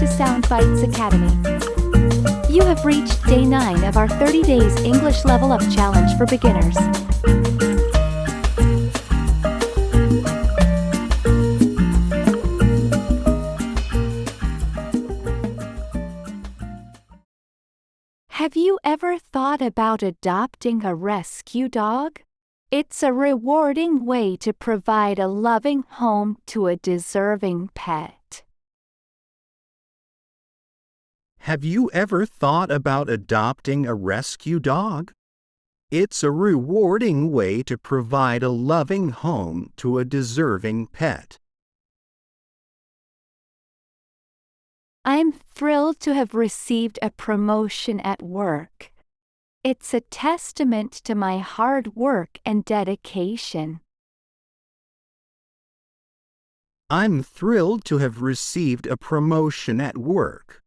to Sound Bites Academy. You have reached day 9 of our 30 days English Level Up Challenge for beginners. Have you ever thought about adopting a rescue dog? It's a rewarding way to provide a loving home to a deserving pet. Have you ever thought about adopting a rescue dog? It's a rewarding way to provide a loving home to a deserving pet. I'm thrilled to have received a promotion at work. It's a testament to my hard work and dedication. I'm thrilled to have received a promotion at work.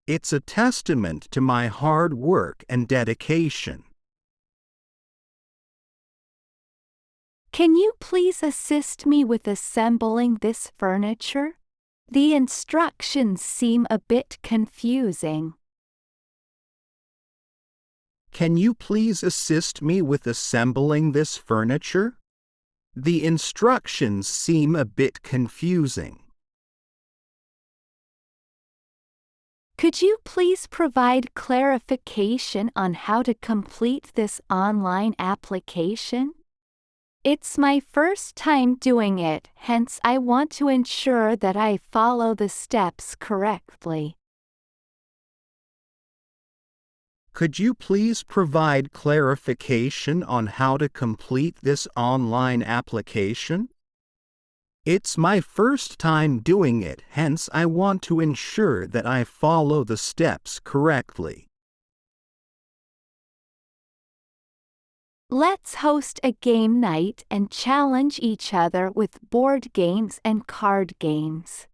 It's a testament to my hard work and dedication. Can you please assist me with assembling this furniture? The instructions seem a bit confusing. Can you please assist me with assembling this furniture? The instructions seem a bit confusing. Could you please provide clarification on how to complete this online application? It's my first time doing it, hence I want to ensure that I follow the steps correctly. Could you please provide clarification on how to complete this online application? It's my first time doing it, hence I want to ensure that I follow the steps correctly. Let's host a game night and challenge each other with board games and card games.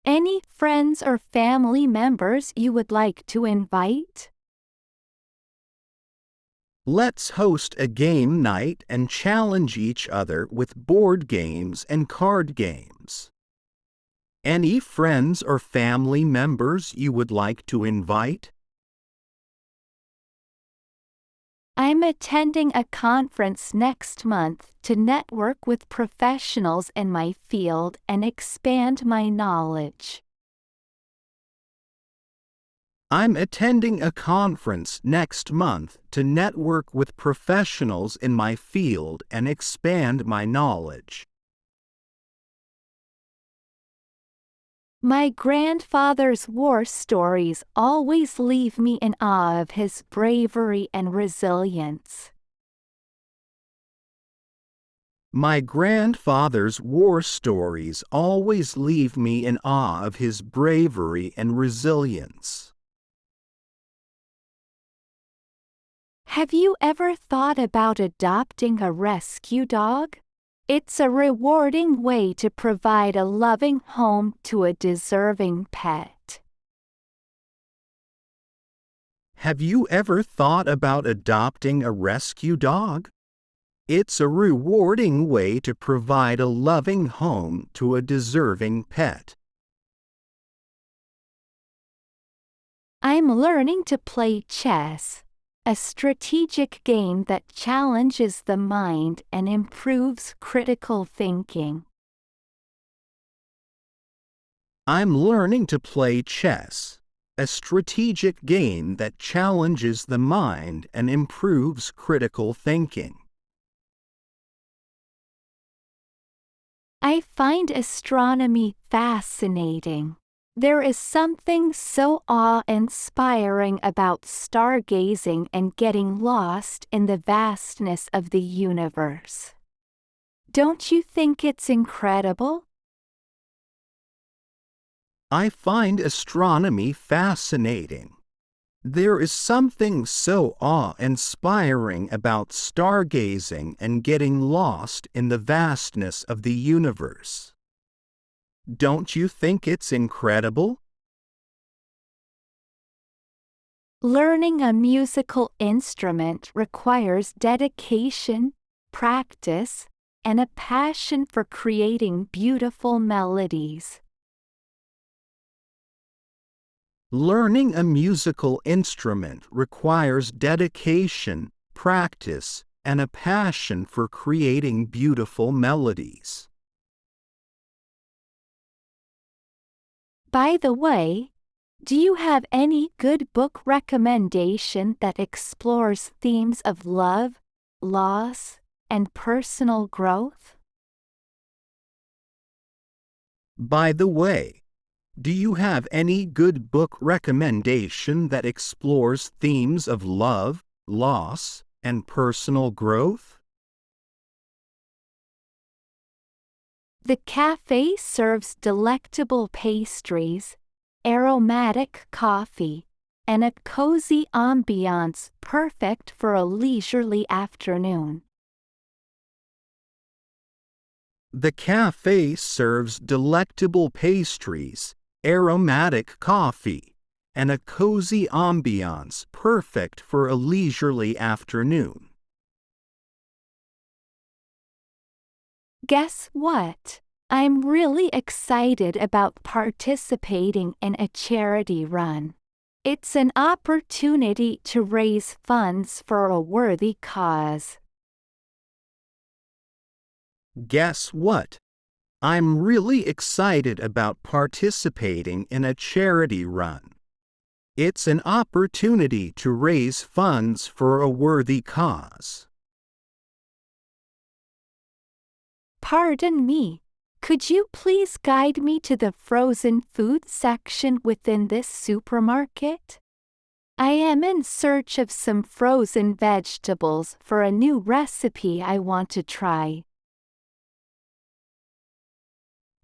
Any friends or family members you would like to invite? Let's host a game night and challenge each other with board games and card games. Any friends or family members you would like to invite? I'm attending a conference next month to network with professionals in my field and expand my knowledge. I'm attending a conference next month to network with professionals in my field and expand my knowledge. My grandfather's war stories always leave me in awe of his bravery and resilience. My grandfather's war stories always leave me in awe of his bravery and resilience. Have you ever thought about adopting a rescue dog? It's a rewarding way to provide a loving home to a deserving pet. Have you ever thought about adopting a rescue dog? It's a rewarding way to provide a loving home to a deserving pet. I'm learning to play chess, a strategic game that challenges the mind and improves critical thinking. I'm learning to play chess, a strategic game that challenges the mind and improves critical thinking. I find astronomy fascinating. There is something so awe-inspiring about stargazing and getting lost in the vastness of the universe. Don't you think it's incredible? I find astronomy fascinating. There is something so awe-inspiring about stargazing and getting lost in the vastness of the universe. Don't you think it's incredible? Learning a musical instrument requires dedication, practice, and a passion for creating beautiful melodies. Learning a musical instrument requires dedication, practice, and a passion for creating beautiful melodies. By the way, do you have any good book recommendation that explores themes of love, loss, and personal growth? By the way, do you have any good book recommendation that explores themes of love, loss, and personal growth? The cafe serves delectable pastries, aromatic coffee, and a cozy ambiance perfect for a leisurely afternoon. The cafe serves delectable pastries, aromatic coffee, and a cozy ambiance perfect for a leisurely afternoon. Guess what? I'm really excited about participating in a charity run. It's an opportunity to raise funds for a worthy cause. Guess what? I'm really excited about participating in a charity run. It's an opportunity to raise funds for a worthy cause. Pardon me, could you please guide me to the frozen food section within this supermarket? I am in search of some frozen vegetables for a new recipe I want to try.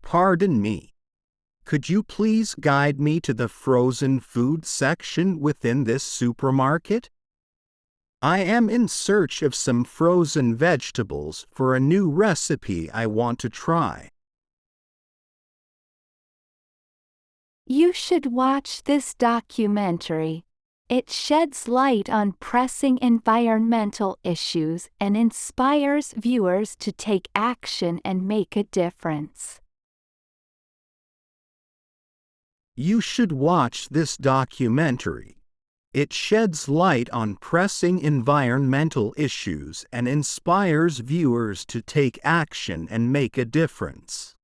Pardon me. Could you please guide me to the frozen food section within this supermarket? I am in search of some frozen vegetables for a new recipe I want to try. You should watch this documentary. It sheds light on pressing environmental issues and inspires viewers to take action and make a difference. You should watch this documentary. It sheds light on pressing environmental issues and inspires viewers to take action and make a difference.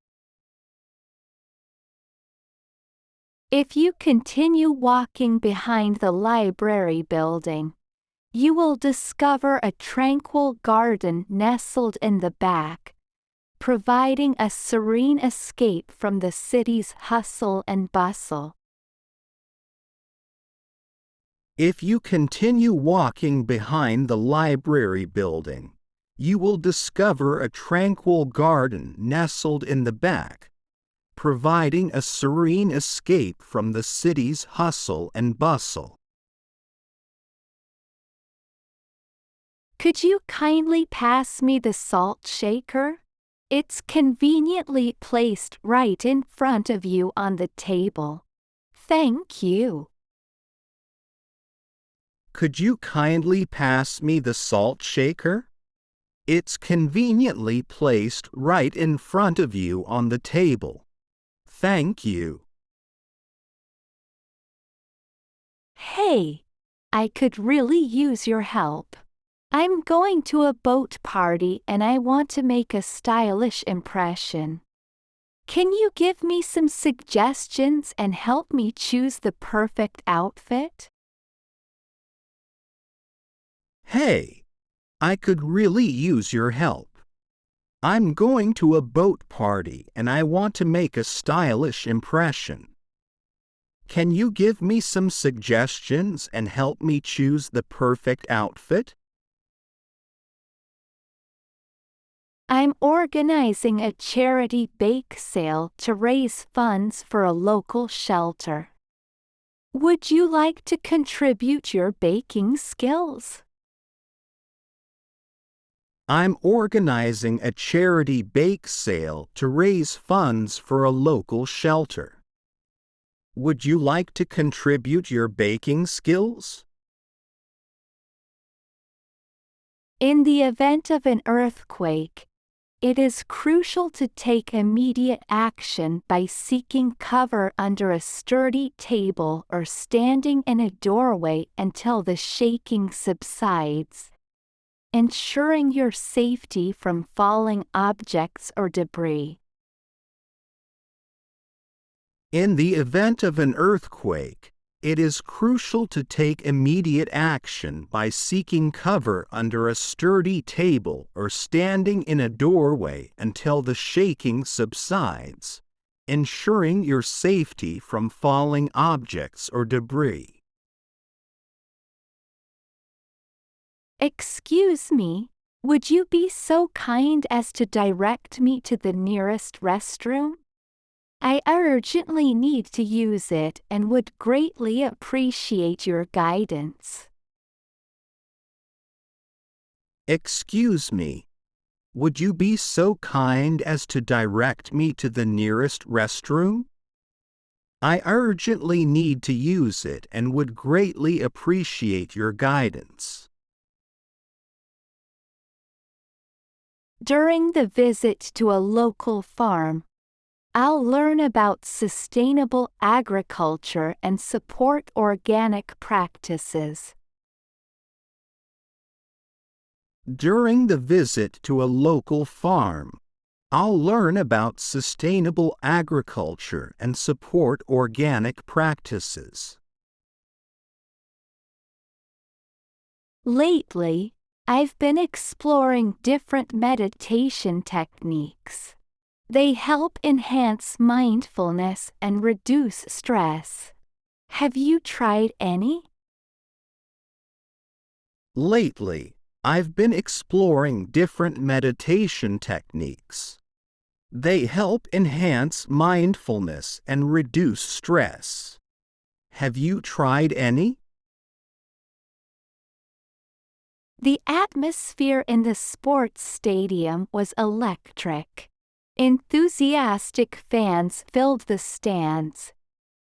If you continue walking behind the library building, you will discover a tranquil garden nestled in the back, providing a serene escape from the city's hustle and bustle. If you continue walking behind the library building, you will discover a tranquil garden nestled in the back, providing a serene escape from the city's hustle and bustle. Could you kindly pass me the salt shaker? It's conveniently placed right in front of you on the table. Thank you. Could you kindly pass me the salt shaker? It's conveniently placed right in front of you on the table. Thank you. Hey, I could really use your help. I'm going to a boat party and I want to make a stylish impression. Can you give me some suggestions and help me choose the perfect outfit? Hey, I could really use your help. I'm going to a boat party and I want to make a stylish impression. Can you give me some suggestions and help me choose the perfect outfit? I'm organizing a charity bake sale to raise funds for a local shelter. Would you like to contribute your baking skills? I'm organizing a charity bake sale to raise funds for a local shelter. Would you like to contribute your baking skills? In the event of an earthquake, It is crucial to take immediate action by seeking cover under a sturdy table or standing in a doorway until the shaking subsides, ensuring your safety from falling objects or debris. In the event of an earthquake, it is crucial to take immediate action by seeking cover under a sturdy table or standing in a doorway until the shaking subsides, ensuring your safety from falling objects or debris. Excuse me, would you be so kind as to direct me to the nearest restroom? I urgently need to use it and would greatly appreciate your guidance. Excuse me, would you be so kind as to direct me to the nearest restroom? I urgently need to use it and would greatly appreciate your guidance. During the visit to a local farm, I'll learn about sustainable agriculture and support organic practices. During the visit to a local farm, I'll learn about sustainable agriculture and support organic practices. Lately, I've been exploring different meditation techniques. They help enhance mindfulness and reduce stress. Have you tried any? Lately, I've been exploring different meditation techniques. They help enhance mindfulness and reduce stress. Have you tried any? The atmosphere in the sports stadium was electric. Enthusiastic fans filled the stands,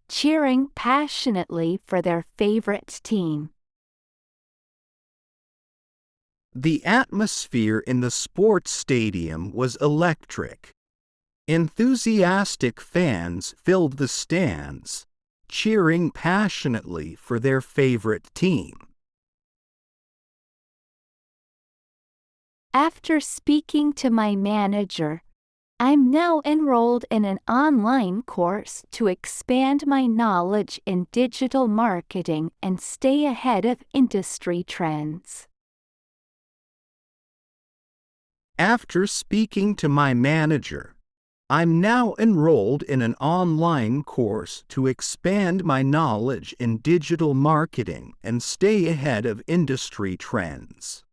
cheering passionately for their favorite team. The atmosphere in the sports stadium was electric. Enthusiastic fans filled the stands, cheering passionately for their favorite team. After speaking to my manager, I'm now enrolled in an online course to expand my knowledge in digital marketing and stay ahead of industry trends. After speaking to my manager, I'm now enrolled in an online course to expand my knowledge in digital marketing and stay ahead of industry trends.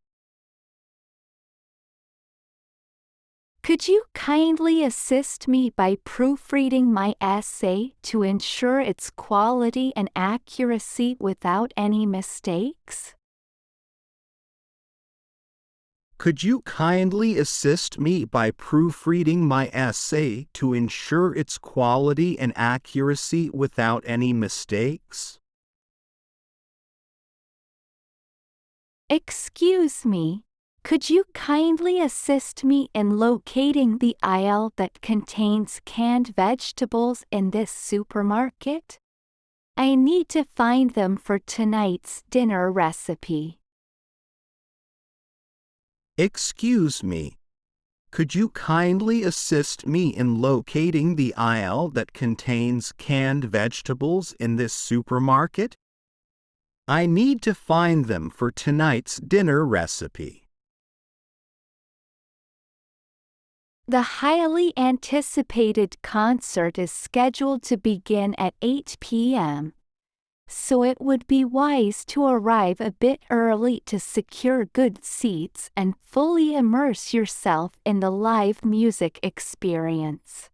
Could you kindly assist me by proofreading my essay to ensure its quality and accuracy without any mistakes? Could you kindly assist me by proofreading my essay to ensure its quality and accuracy without any mistakes? Excuse me, could you kindly assist me in locating the aisle that contains canned vegetables in this supermarket? I need to find them for tonight's dinner recipe. Excuse me, could you kindly assist me in locating the aisle that contains canned vegetables in this supermarket? I need to find them for tonight's dinner recipe. The highly anticipated concert is scheduled to begin at 8 p.m., so it would be wise to arrive a bit early to secure good seats and fully immerse yourself in the live music experience.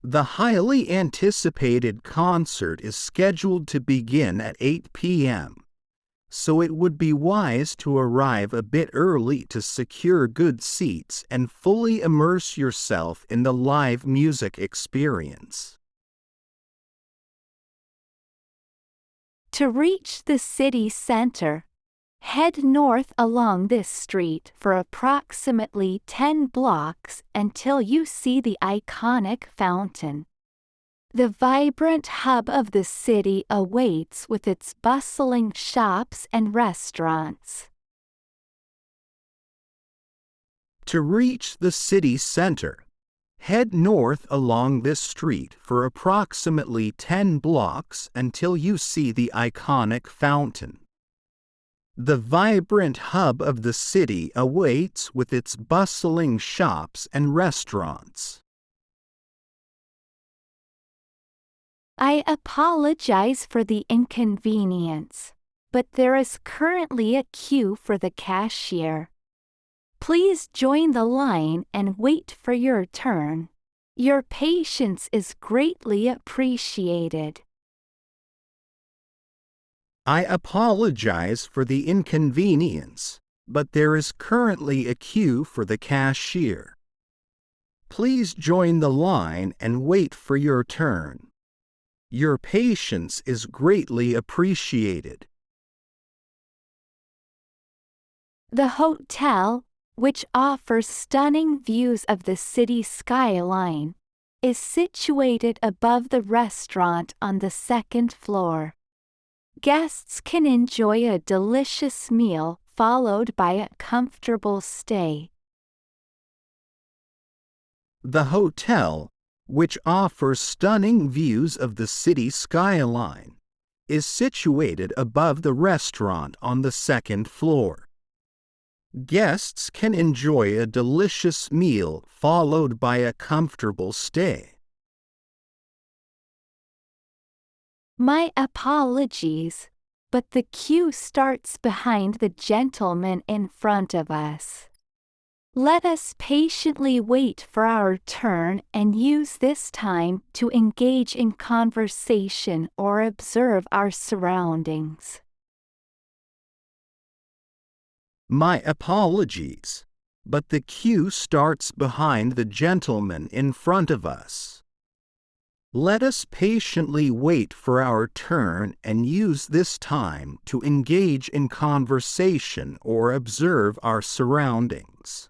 The highly anticipated concert is scheduled to begin at 8 p.m., so it would be wise to arrive a bit early to secure good seats and fully immerse yourself in the live music experience. To reach the city center, Head north along this street for approximately 10 blocks until you see the iconic fountain. The vibrant hub of the city awaits with its bustling shops and restaurants. To reach the city center, head north along this street for approximately 10 blocks until you see the iconic fountain. The vibrant hub of the city awaits with its bustling shops and restaurants. I apologize for the inconvenience, but there is currently a queue for the cashier. Please join the line and wait for your turn. Your patience is greatly appreciated. I apologize for the inconvenience, but there is currently a queue for the cashier. Please join the line and wait for your turn. Your patience is greatly appreciated. The hotel, which offers stunning views of the city skyline, is situated above the restaurant on the second floor. Guests can enjoy a delicious meal followed by a comfortable stay. The hotel, which offers stunning views of the city skyline, is situated above the restaurant on the second floor. Guests can enjoy a delicious meal followed by a comfortable stay. My apologies, but the queue starts behind the gentleman in front of us. Let us patiently wait for our turn and use this time to engage in conversation or observe our surroundings. My apologies, but the queue starts behind the gentleman in front of us. Let us patiently wait for our turn and use this time to engage in conversation or observe our surroundings.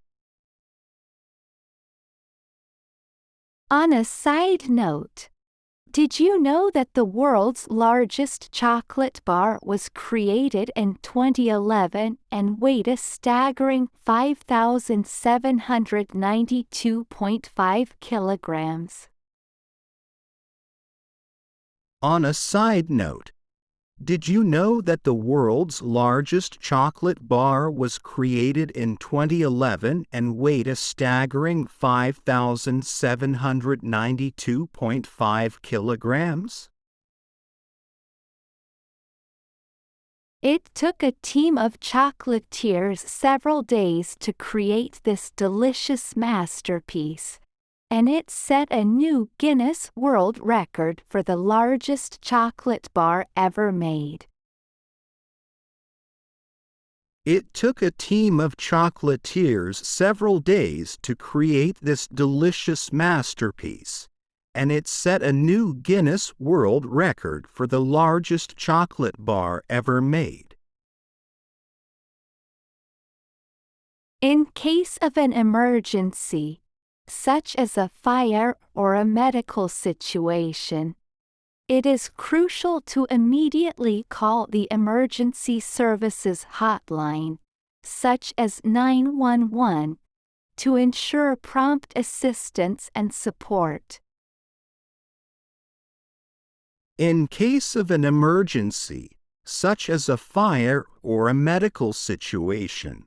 On a side note, did you know that the world's largest chocolate bar was created in 2011 and weighed a staggering 5,792.5 kilograms? On a side note, did you know that the world's largest chocolate bar was created in 2011 and weighed a staggering 5,792.5 kilograms? It took a team of chocolatiers several days to create this delicious masterpiece, and it set a new Guinness World Record for the largest chocolate bar ever made. It took a team of chocolatiers several days to create this delicious masterpiece, and it set a new Guinness World Record for the largest chocolate bar ever made. In case of an emergency, such as a fire or a medical situation, it is crucial to immediately call the emergency services hotline, such as 911, to ensure prompt assistance and support. In case of an emergency, such as a fire or a medical situation,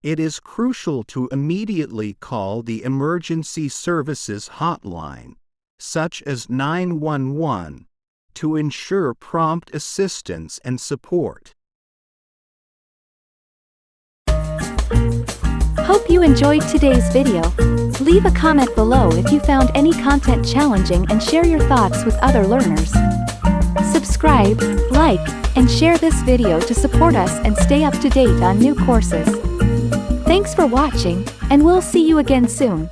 it is crucial to immediately call the emergency services hotline, such as 911, to ensure prompt assistance and support. Hope you enjoyed today's video. Leave a comment below if you found any content challenging and share your thoughts with other learners. Subscribe, like, and share this video to support us and stay up to date on new courses. Thanks for watching, and we'll see you again soon.